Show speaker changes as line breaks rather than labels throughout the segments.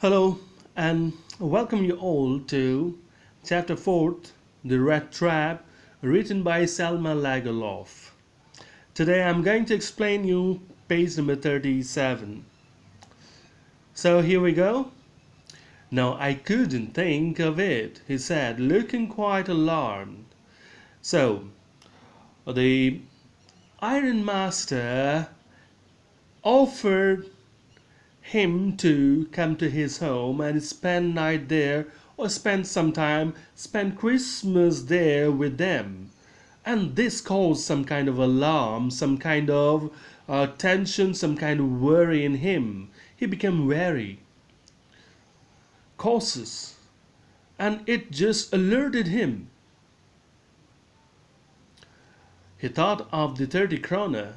Hello, and welcome you all to Chapter 4th, The Rat Trap, written by Selma Lagerlof. Today I'm going to explain you page number 37. So here we go. Now I couldn't think of it, he said, looking quite alarmed. So, the Iron Master offered him to come to his home and spend night there or spend Christmas there with them. And this caused some kind of alarm, some kind of tension, some kind of worry in him. He became wary, cautious, and it just alerted him. He thought of the 30 kroner.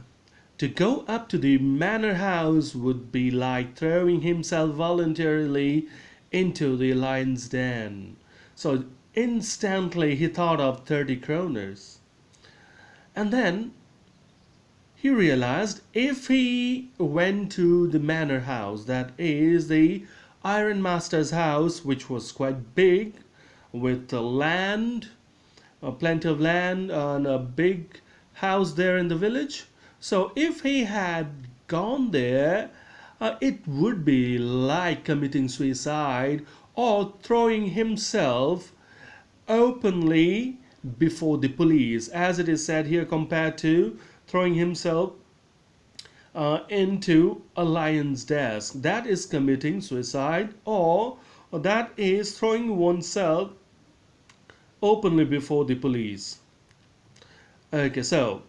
To go up to the manor house would be like throwing himself voluntarily into the lion's den. So instantly he thought of 30 kroners. And then he realized if he went to the manor house, that is the Iron Master's house, which was quite big, with land, plenty of land, and a big house there in the village. So if he had gone there, it would be like committing suicide or throwing himself openly before the police, as it is said here, compared to throwing himself into a lion's desk. That is committing suicide, or that is throwing oneself openly before the police. Okay, so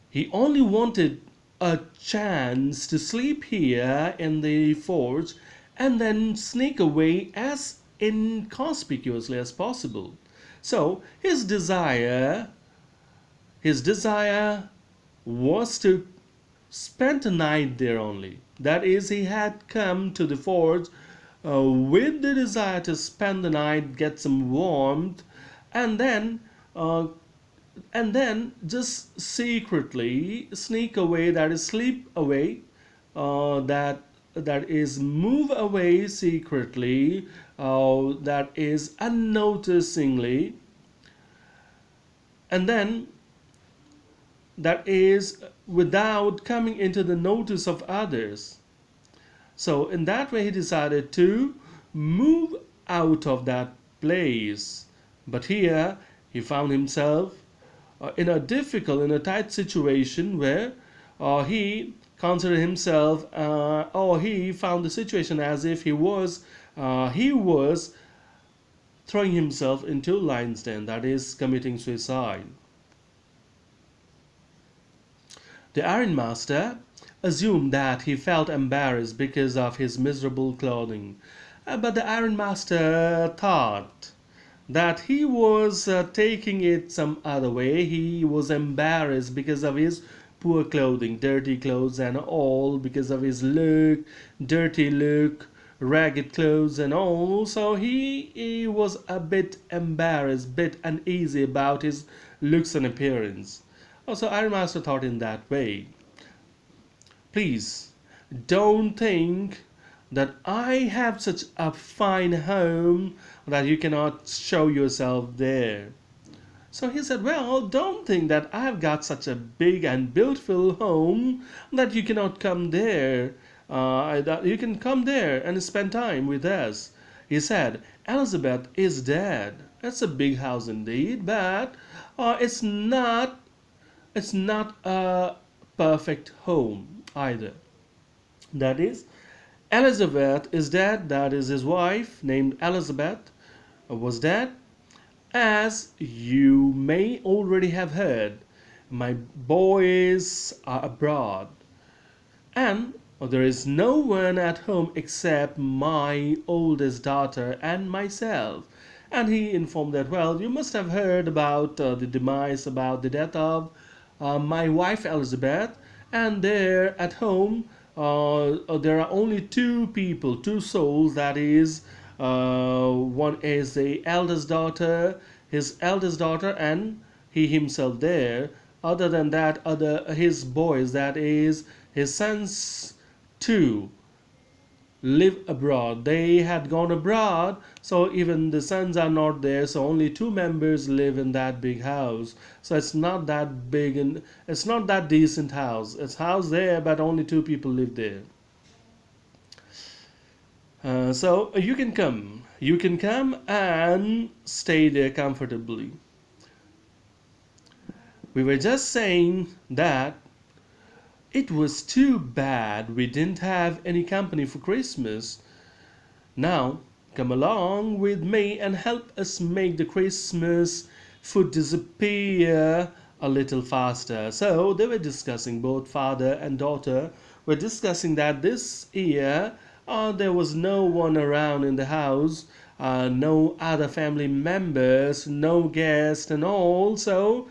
he only wanted a chance to sleep here in the forge and then sneak away as inconspicuously as possible. So his desire was to spend the night there only. That is, he had come to the forge with the desire to spend the night, get some warmth, and then uh, just secretly sneak away, that is sleep away, that is move away secretly, that is unnoticingly, and then that is without coming into the notice of others. So in that way he decided to move out of that place. But here he found himself in a tight situation where he considered himself, or he found the situation as if he was throwing himself into lion's den, that is committing suicide. The Iron Master assumed that he felt embarrassed because of his miserable clothing, but the Iron Master thought that he was taking it some other way. He was embarrassed because of his poor clothing, dirty clothes and all, because of his dirty look, ragged clothes and all. So he was a bit embarrassed, bit uneasy about his looks and appearance. Also, Iron Master thought in that way. Please don't think that I have such a fine home that you cannot show yourself there. So he said, well, don't think that I've got such a big and beautiful home that you cannot come there. That you can come there and spend time with us. He said, Elizabeth is dead. It's a big house indeed, but it's not a perfect home either. That is, Elizabeth is dead, that is his wife, named Elizabeth, was dead. As you may already have heard, my boys are abroad, and there is no one at home except my oldest daughter and myself. And he informed that, well, you must have heard about about the death of my wife Elizabeth, and there at home there are only two people, two souls. That is, one is the eldest daughter, his eldest daughter, and he himself there. Other than that, other his boys, that is his sons too, live abroad. They had gone abroad, so even the sons are not there, so only two members live in that big house. So it's not that big and it's not that decent house. It's house there, but only two people live there. So you can come. You can come and stay there comfortably. We were just saying that it was too bad we didn't have any company for Christmas. Now, come along with me and help us make the Christmas food disappear a little faster. So they were discussing, both father and daughter were discussing that this year there was no one around in the house, no other family members, no guests and all. So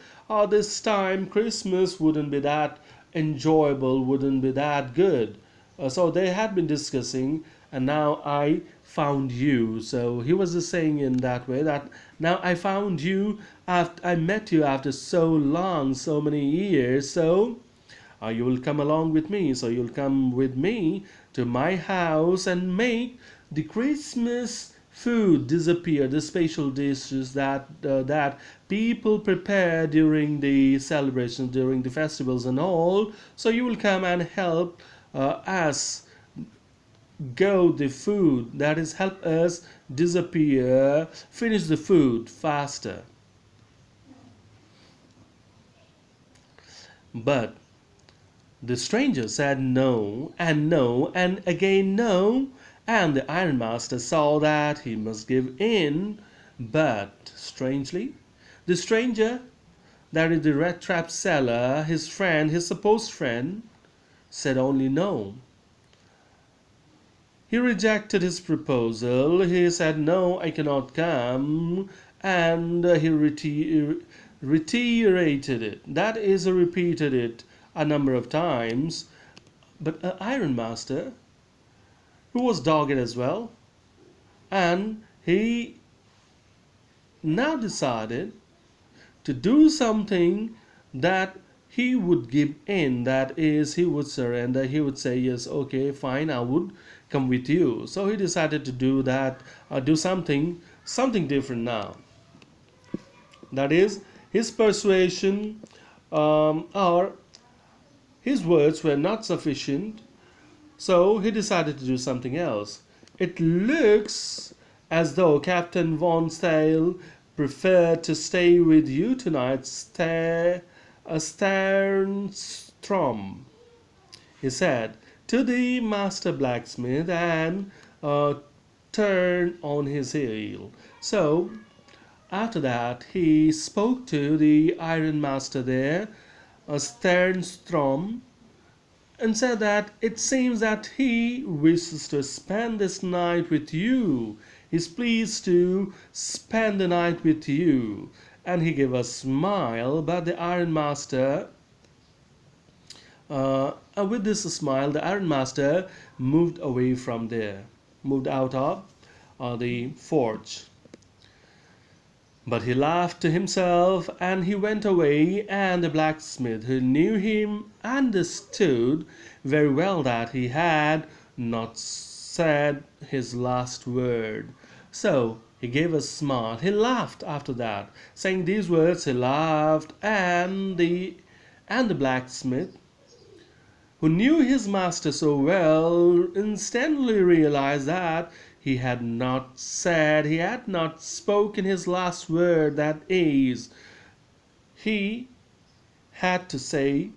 this time Christmas wouldn't be that enjoyable, wouldn't be that good. So they had been discussing, and now I found you. So he was just saying in that way that now I found you after I met you after so long, so many years. So you will come along with me. So you'll come with me to my house and make the Christmas food disappear, the special dishes that people prepare during the celebrations, during the festivals and all. So you will come and help us go the food, that is help us disappear, finish the food faster. But the stranger said no and again no, and the ironmaster saw that he must give in. But strangely, the stranger, that is the rat trap seller, his friend, his supposed friend, said only no. He rejected his proposal. He said, "No, I cannot come," and he reiterated it. That is, repeated it a number of times. But an ironmaster, who was dogged as well, and he now decided to do something that he would give in, that is, he would surrender, he would say, "Yes, okay, fine, I would come with you." So he decided to do that, do something different now. That is, his persuasion or his words were not sufficient, so he decided to do something else. It looks as though Captain Von Stale preferred to stay with you tonight, Sternstrom, he said to the master blacksmith, and turned on his heel. So after that he spoke to the ironmaster there, Sternstrom, and said that it seems that he wishes to spend this night with you. He's pleased to spend the night with you. And he gave a smile, but the ironmaster, with this smile, the ironmaster moved away from there, moved out of the forge. But he laughed to himself and he went away, and the blacksmith, who knew him, understood very well that he had not said his last word. So he gave a smile. He laughed after that. Saying these words, he laughed, and the blacksmith, who knew his master so well, instantly realized that he had not spoken his last word. That is, he had to say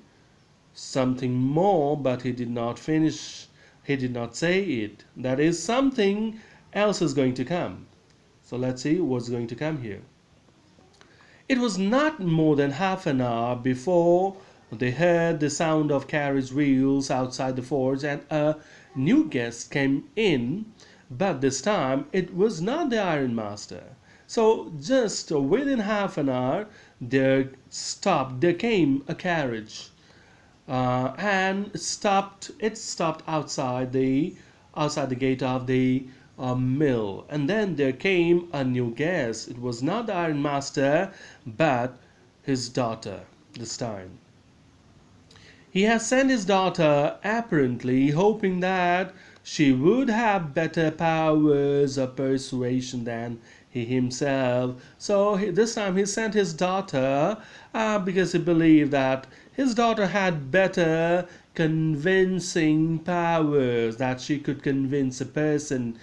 something more, but he did not finish. He did not say it. That is, something else is going to come. So let's see what's going to come here. It was not more than half an hour before they heard the sound of carriage wheels outside the forge, and a new guest came in. But this time it was not the ironmaster. So just within half an hour there came a carriage, and it stopped outside the gate of the mill. And then there came a new guest. It was not the ironmaster, but his daughter this time. He had sent his daughter, apparently hoping that she would have better powers of persuasion than he himself. So this time he sent his daughter because he believed that his daughter had better convincing powers, that she could convince a person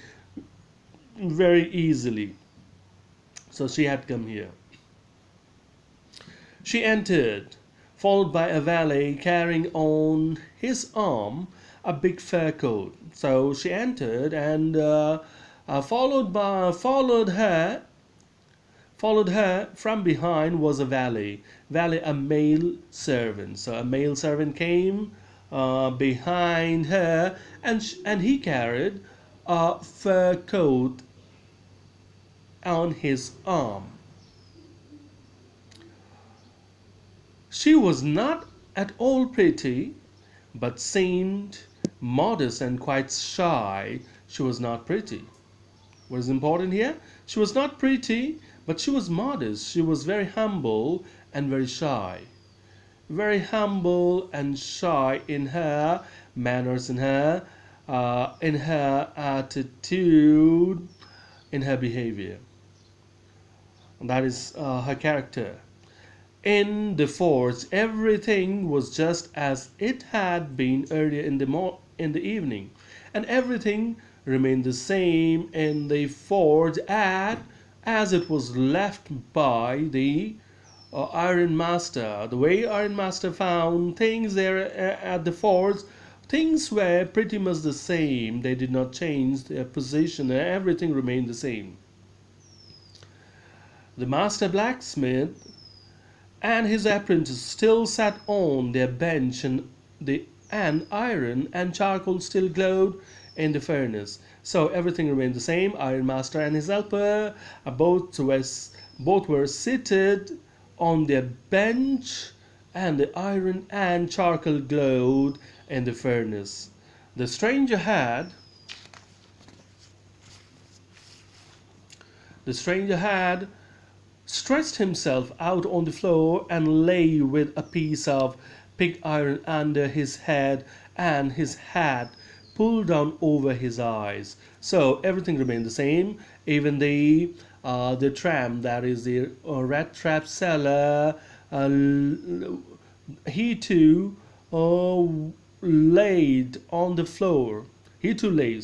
very easily. So she had come here. She entered, followed by a valet carrying on his arm a big fur coat. So she entered, and followed her from behind was a valet. Valet, a male servant. So a male servant came behind her, and he carried a fur coat on his arm. She was not at all pretty, but seemed modest and quite shy. She was not pretty. What is important here? She was not pretty, but she was modest. She was very humble and very shy. Very humble and shy in her manners, in her attitude, in her behavior. And that is her character. In the forge, everything was just as it had been earlier in the evening, and everything remained the same in the forge as it was left by the Iron Master. The way Iron Master found things there at the forge, things were pretty much the same. They did not change their position, everything remained the same. The master blacksmith and his apprentice still sat on their bench, and iron and charcoal still glowed in the furnace. So everything remained the same. Iron Master and his helper both were seated on their bench, and the iron and charcoal glowed in the furnace. The stranger had stretched himself out on the floor and lay with a piece of pig iron under his head and his hat pulled down over his eyes. So everything remained the same. Even the tramp, that is the rat trap seller, he too laid on the floor. He too lay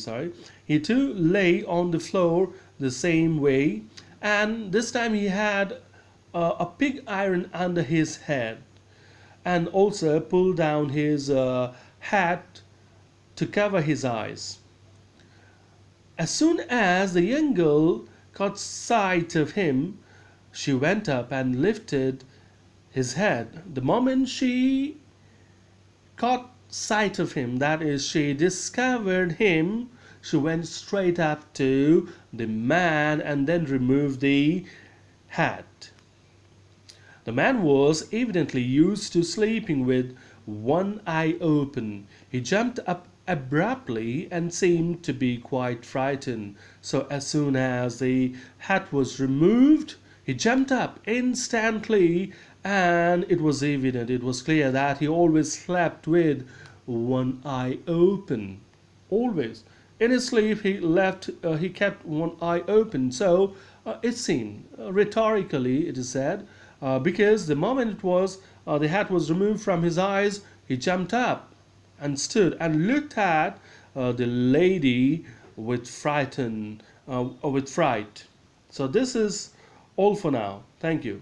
on the floor the same way, and this time he had a pig iron under his head, and also pulled down his hat to cover his eyes. As soon as the young girl caught sight of him, she went up and lifted his head. The moment she caught sight of him, that is, she discovered him, she went straight up to the man and then removed the hat. The man was evidently used to sleeping with one eye open. He jumped up abruptly and seemed to be quite frightened. So as soon as the hat was removed, he jumped up instantly, and it was evident, it was clear that he always slept with one eye open. Always. In his sleep, he kept one eye open. So it seemed, rhetorically, it is said, because the moment the hat was removed from his eyes, he jumped up and stood and looked at the lady with fright. So this is all for now. Thank you.